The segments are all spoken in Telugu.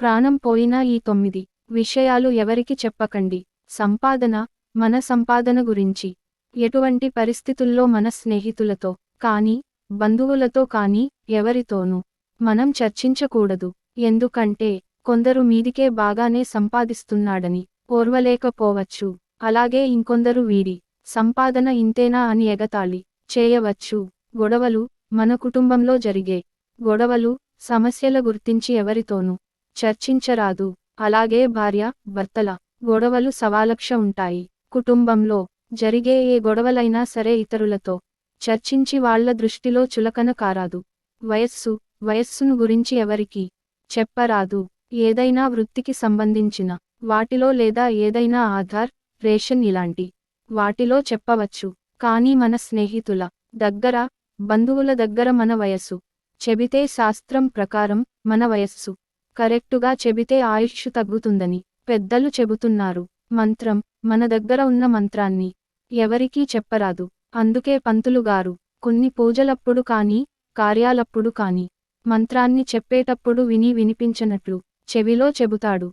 ప్రాణం పోయినా ఈ 9 విషయాలు ఎవరికి చెప్పకండి. సంపాదన, మన సంపాదన గురించి. ఎటువంటి పరిస్థితుల్లో మన స్నేహితులతో కానీ, బంధువులతో కానీ, ఎవరితోనూ మనం చర్చించకూడదు. ఎందుకంటే, కొందరు మీదికే బాగానే సంపాదిస్తున్నాడని ఓర్వలేకపోవచ్చు. అలాగే ఇంకొందరు వీడి సంపాదన ఇంతేనా అని ఎగతాళి చేయవచ్చు. గొడవలు, మన కుటుంబంలో జరిగే గొడవలు, సమస్యల గుర్తించి ఎవరితోనూ చర్చించరాదు. అలాగే భార్య, భర్తల గొడవలు సవాలక్ష ఉంటాయి. కుటుంబంలో జరిగే ఏ గొడవలైనా సరే ఇతరులతో చర్చించి వాళ్ళ దృష్టిలో చులకన కారాదు. వయస్సును గురించి ఎవరికీ చెప్పరాదు. ఏదైనా వృత్తికి సంబంధించిన వాటిలో లేదా ఏదైనా ఆధార్, రేషన్ ఇలాంటి వాటిలో చెప్పవచ్చు. కానీ మన స్నేహితుల దగ్గర, బంధువుల దగ్గర మన వయస్సు చెబితే శాస్త్రం ప్రకారం మన వయస్సు కరెక్టుగా చెబితే ఆయుష్షు తగ్గుతుందని పెద్దలు చెబుతున్నారు. మంత్రం, మన దగ్గర ఉన్న మంత్రాన్ని ఎవరికీ చెప్పరాదు. అందుకే పంతులు గారు కొన్ని పూజలప్పుడు కానీ, కార్యాలప్పుడు కానీ మంత్రాన్ని చెప్పేటప్పుడు విని వినిపించనట్లు చెవిలో చెబుతాడు.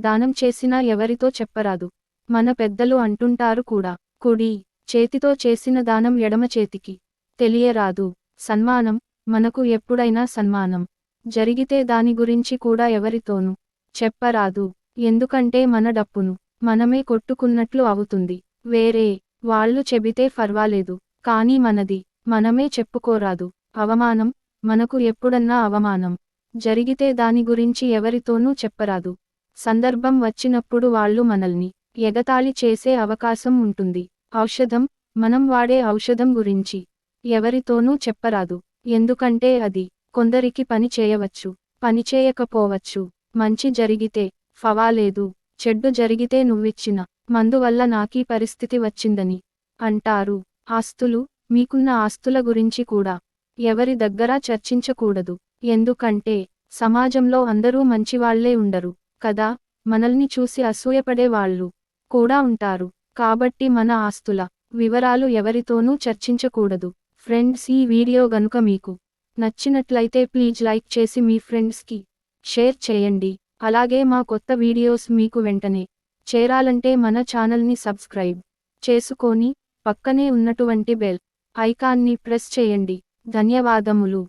దానం చేసినా ఎవరితో చెప్పరాదు. మన పెద్దలు అంటుంటారు కూడా, కుడి చేతితో చేసిన దానం ఎడమ చేతికి తెలియరాదు. సన్మానం, మనకు ఎప్పుడైనా సన్మానం జరిగితే దాని గురించి కూడా ఎవరితోనూ చెప్పరాదు. ఎందుకంటే మన డప్పును మనమే కొట్టుకున్నట్లు అవుతుంది. వేరే వాళ్ళు చెబితే ఫర్వాలేదు, కానీ మనది మనమే చెప్పుకోరాదు. అవమానం, మనకు ఎప్పుడన్నా అవమానం జరిగితే దాని గురించి ఎవరితోనూ చెప్పరాదు. సందర్భం వచ్చినప్పుడు వాళ్ళు మనల్ని ఎగతాళి చేసే అవకాశం ఉంటుంది. ఔషధం, మనం వాడే ఔషధం గురించి ఎవరితోనూ చెప్పరాదు. ఎందుకంటే అది కొందరికి పని చేయవచ్చు, పని చేయకపోవచ్చు. మంచి జరిగితే ఫవాలేదు, చెడ్డు జరిగితే నువ్విచ్చిన మందు వల్ల నాకీ పరిస్థితి వచ్చిందని అంటారు. ఆస్తులు, మీకున్న ఆస్తుల గురించి కూడా ఎవరి దగ్గరా చర్చించకూడదు. ఎందుకంటే సమాజంలో అందరూ మంచివాళ్లే ఉండరు కదా. మనల్ని చూసి అసూయపడే వాళ్ళు కూడా ఉంటారు. కాబట్టి మన ఆస్తుల వివరాలు ఎవరితోనూ చర్చించకూడదు. ఫ్రెండ్స్, ఈ వీడియో గనుక మీకు నచ్చినట్లయితే ప్లీజ్ లైక్ చేసి మీ ఫ్రెండ్స్కి షేర్ చేయండి. అలాగే మా కొత్త వీడియోస్ మీకు వెంటనే చేరాలంటే మన ఛానల్ని సబ్స్క్రైబ్ చేసుకొని పక్కనే ఉన్నటువంటి బెల్ ఐకాన్ని ప్రెస్ చేయండి. ధన్యవాదములు.